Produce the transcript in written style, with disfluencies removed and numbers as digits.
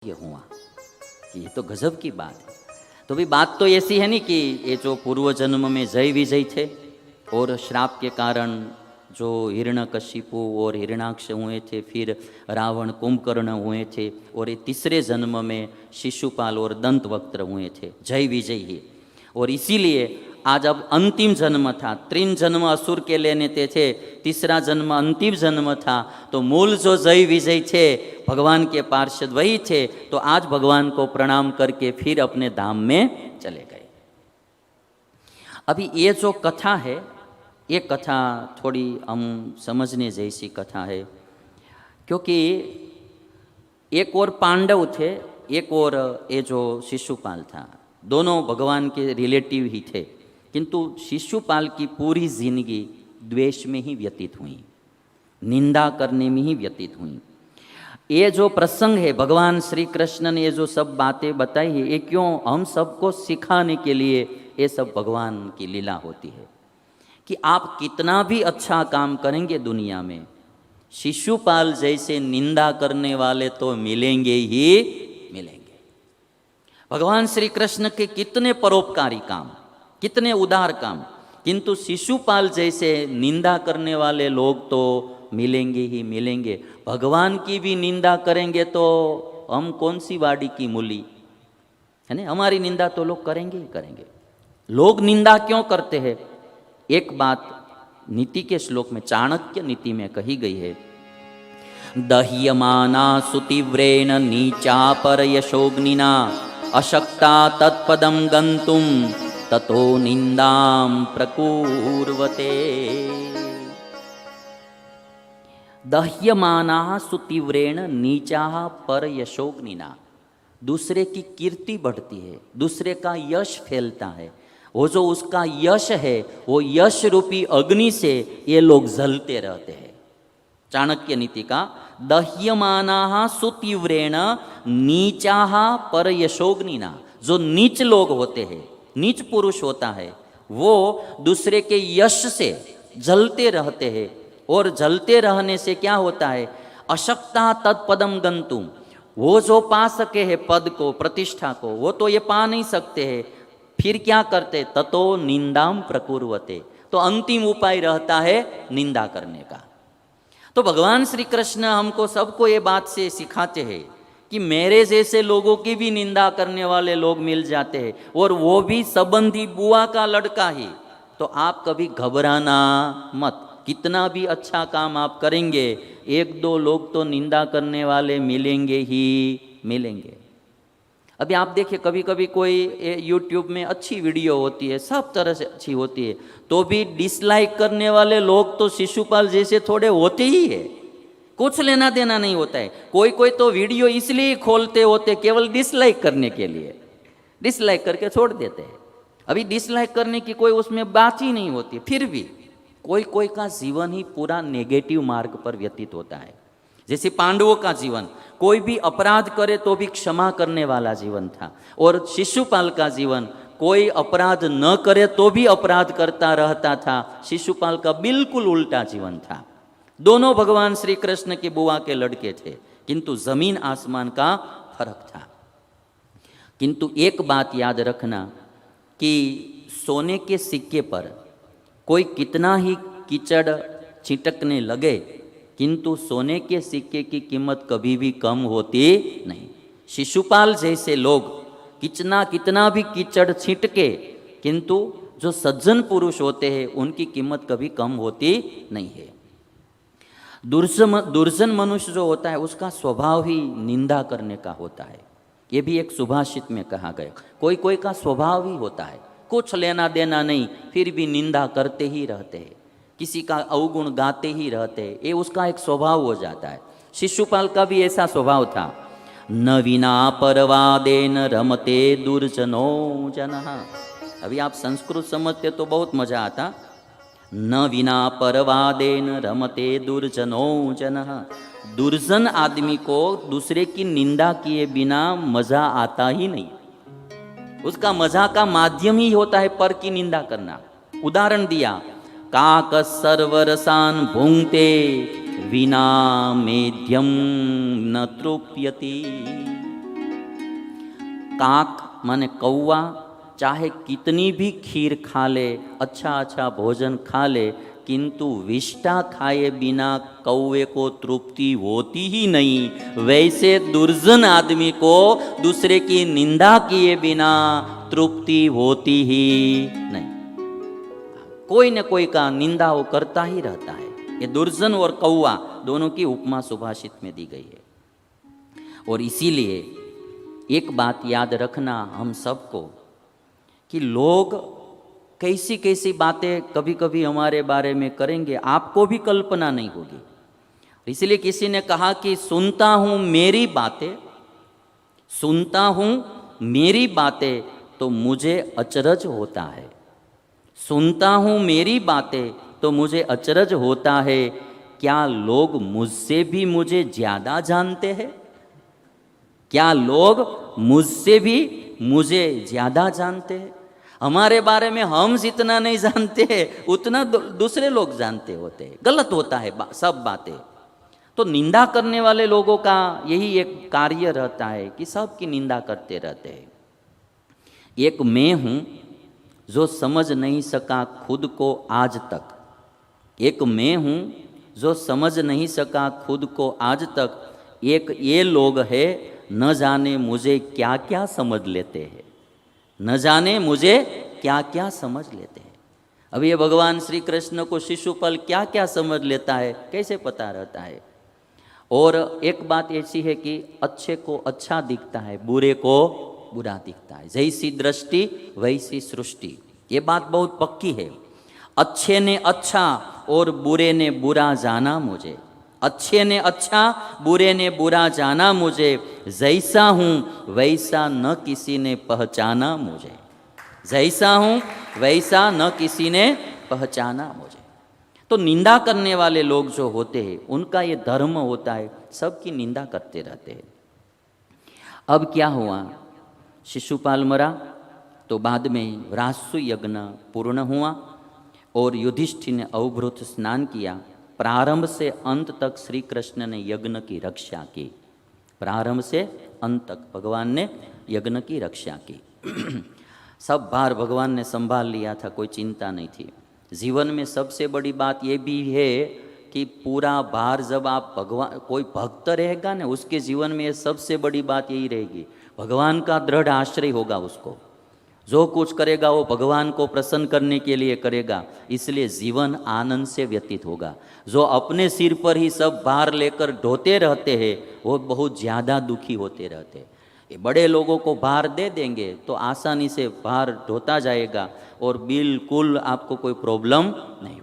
ये हुआ कि ये तो गजब की बात है। तो भी बात तो ऐसी है नहीं कि ये जो पूर्व जन्म में जय विजय थे और श्राप के कारण जो हिरण्यकशिपु और हिरणाक्ष हुए थे, फिर रावण कुंभकर्ण हुए थे, और ये तीसरे जन्म में शिशुपाल और दंतवक्त्र हुए थे, जय विजय ही। और इसीलिए आज अब अंतिम जन्म था, 3 जन्म असुर के लेने थे, तीसरा जन्म अंतिम जन्म था, तो मूल जो जय विजय थे भगवान के पार्षद वही थे। तो आज भगवान को प्रणाम करके फिर अपने धाम में चले गए। अभी ये जो कथा है, ये कथा थोड़ी हम समझने जैसी कथा है, क्योंकि एक और पांडव थे, एक और ये जो शिशुपाल था, दोनों भगवान के रिलेटिव ही थे, किंतु शिशुपाल की पूरी जिंदगी द्वेष में ही व्यतीत हुई, निंदा करने में ही व्यतीत हुई। ये जो प्रसंग है, भगवान श्री कृष्ण ने ये जो सब बातें बताई है, ये क्यों हम सबको सिखाने के लिए ये सब भगवान की लीला होती है कि आप कितना भी अच्छा काम करेंगे दुनिया में, शिशुपाल जैसे निंदा करने वाले तो मिलेंगे ही मिलेंगे। भगवान श्री कृष्ण के कितने परोपकारी काम, कितने उदार काम, किंतु शिशुपाल जैसे निंदा करने वाले लोग तो मिलेंगे ही मिलेंगे। भगवान की भी निंदा करेंगे तो हम कौन सी वाड़ी की मूली है ना, हमारी निंदा तो लोग करेंगे ही करेंगे। लोग निंदा क्यों करते हैं? एक बात नीति के श्लोक में, चाणक्य नीति में कही गई है, दह्यमाना सुतीव्रेण नीचा पर यशोग्निना अशक्ता तत्पदम गंतुम ततो निंदाम प्रकुर्वते। दह्यमाना सुतीव्रेण नीचा पर यशोग्निना, दूसरे की कीर्ति बढ़ती है, दूसरे का यश फैलता है, वो जो उसका यश है वो यश रूपी अग्नि से ये लोग जलते रहते हैं। चाणक्य नीति का दह्यमाना सुतीव्रेण नीचा पर यशोग्निना, जो नीच लोग होते हैं, नीच पुरुष होता है, वो दूसरे के यश से जलते रहते हैं। और जलते रहने से क्या होता है? अशक्ता तत्पदम गंतुम, वो जो पा सके है पद को, प्रतिष्ठा को, वो तो ये पा नहीं सकते हैं, फिर क्या करते? ततो निंदाम प्रकुर्वते, तो अंतिम उपाय रहता है निंदा करने का। तो भगवान श्री कृष्ण हमको सबको ये बात से सिखाते हैं कि मेरे जैसे लोगों की भी निंदा करने वाले लोग मिल जाते हैं, और वो भी संबंधी बुआ का लड़का ही। तो आप कभी घबराना मत, कितना भी अच्छा काम आप करेंगे, 1-2 लोग तो निंदा करने वाले मिलेंगे ही मिलेंगे। अभी आप देखिए, कभी कभी कोई यूट्यूब में अच्छी वीडियो होती है, सब तरह से अच्छी होती है, तो भी डिसलाइक करने वाले लोग तो शिशुपाल जैसे थोड़े होते ही है, कुछ लेना देना नहीं होता है। कोई कोई तो वीडियो इसलिए खोलते होते केवल डिसलाइक करने के लिए, डिसलाइक करके छोड़ देते हैं। अभी डिसलाइक करने की कोई उसमें बात ही नहीं होती, फिर भी कोई कोई का जीवन ही पूरा नेगेटिव मार्ग पर व्यतीत होता है। जैसे पांडवों का जीवन, कोई भी अपराध करे तो भी क्षमा करने वाला जीवन था, और शिशुपाल का जीवन, कोई अपराध न करे तो भी अपराध करता रहता था। शिशुपाल का बिल्कुल उल्टा जीवन था। दोनों भगवान श्री कृष्ण के बुआ के लड़के थे, किंतु जमीन आसमान का फर्क था। किंतु एक बात याद रखना कि सोने के सिक्के पर कोई कितना ही कीचड़ छिटकने लगे, किंतु सोने के सिक्के की कीमत कभी भी कम होती नहीं। शिशुपाल जैसे लोग कितना भी कीचड़ छिटके, किंतु जो सज्जन पुरुष होते हैं उनकी कीमत कभी कम होती नहीं है। दुर्जन मनुष्य जो होता है उसका स्वभाव ही निंदा करने का होता है। ये भी एक सुभाषित में कहा गया, कोई कोई का स्वभाव ही होता है, कुछ लेना देना नहीं, फिर भी निंदा करते ही रहते हैं, किसी का अवगुण गाते ही रहते हैं, ये उसका एक स्वभाव हो जाता है। शिशुपाल का भी ऐसा स्वभाव था। न विना परवादेन रमते दुर्जनो जनः। अभी आप संस्कृत समझते तो बहुत मजा आता। न विना परवादेन रमते दुर्जनो जनः, दुर्जन आदमी को दूसरे की निंदा किए बिना मजा आता ही नहीं। उसका मजा का माध्यम ही होता है पर की निंदा करना। उदाहरण दिया, काक सर्वरसान भुंक्ते विना मेध्यम न तृप्यति। काक माने कौवा चाहे कितनी भी खीर खा ले, अच्छा अच्छा भोजन खा ले, किंतु विष्ठा खाए बिना कौवे को तृप्ति होती ही नहीं। वैसे दुर्जन आदमी को दूसरे की निंदा किए बिना तृप्ति होती ही नहीं। कोई न कोई का निंदा वो करता ही रहता है। ये दुर्जन और कौवा दोनों की उपमा सुभाषित में दी गई है। और इसीलिए एक बात याद रखना हम सबको कि लोग कैसी कैसी बातें कभी कभी हमारे बारे में करेंगे, आपको भी कल्पना नहीं होगी। इसलिए किसी ने कहा कि सुनता हूं मेरी बातें, सुनता हूं मेरी बातें तो मुझे अचरज होता है। सुनता हूं मेरी बातें तो मुझे अचरज होता है, क्या लोग मुझसे भी मुझे ज्यादा जानते हैं? क्या लोग मुझसे भी मुझे ज्यादा जानते हैं? हमारे बारे में हम जितना नहीं जानते उतना दूसरे लोग जानते होते हैं। गलत होता है सब बातें। तो निंदा करने वाले लोगों का यही एक कार्य रहता है कि सबकी निंदा करते रहते हैं। एक मैं हूं जो समझ नहीं सका खुद को आज तक, एक मैं हूं जो समझ नहीं सका खुद को आज तक, एक ये लोग है न जाने मुझे क्या क्या समझ लेते हैं, न जाने मुझे क्या क्या समझ लेते हैं। अब ये भगवान श्री कृष्ण को शिशुपाल क्या क्या समझ लेता है कैसे पता रहता है? और एक बात ऐसी है कि अच्छे को अच्छा दिखता है, बुरे को बुरा दिखता है। जैसी दृष्टि वैसी सृष्टि, ये बात बहुत पक्की है। अच्छे ने अच्छा और बुरे ने बुरा जाना मुझे, अच्छे ने अच्छा बुरे ने बुरा जाना मुझे, जैसा हूँ वैसा न किसी ने पहचाना मुझे, जैसा हूँ वैसा न किसी ने पहचाना मुझे। तो निंदा करने वाले लोग जो होते हैं उनका ये धर्म होता है, सबकी निंदा करते रहते हैं। अब क्या हुआ, शिशुपाल मरा तो बाद में रासु यज्ञ पूर्ण हुआ और युधिष्ठिर ने अवभृत स्नान किया। प्रारंभ से अंत तक श्री कृष्ण ने यज्ञ की रक्षा की, प्रारंभ से अंत तक भगवान ने यज्ञ की रक्षा की। सब भार भगवान ने संभाल लिया था, कोई चिंता नहीं थी। जीवन में सबसे बड़ी बात ये भी है कि पूरा भार जब आप भगवान, कोई भक्त रहेगा ना उसके जीवन में सबसे बड़ी बात यही रहेगी, भगवान का दृढ़ आश्रय होगा उसको। जो कुछ करेगा वो भगवान को प्रसन्न करने के लिए करेगा, इसलिए जीवन आनंद से व्यतीत होगा। जो अपने सिर पर ही सब भार लेकर ढोते रहते हैं वो बहुत ज़्यादा दुखी होते रहते हैं। ये बड़े लोगों को भार दे देंगे तो आसानी से भार ढोता जाएगा और बिल्कुल आपको कोई प्रॉब्लम नहीं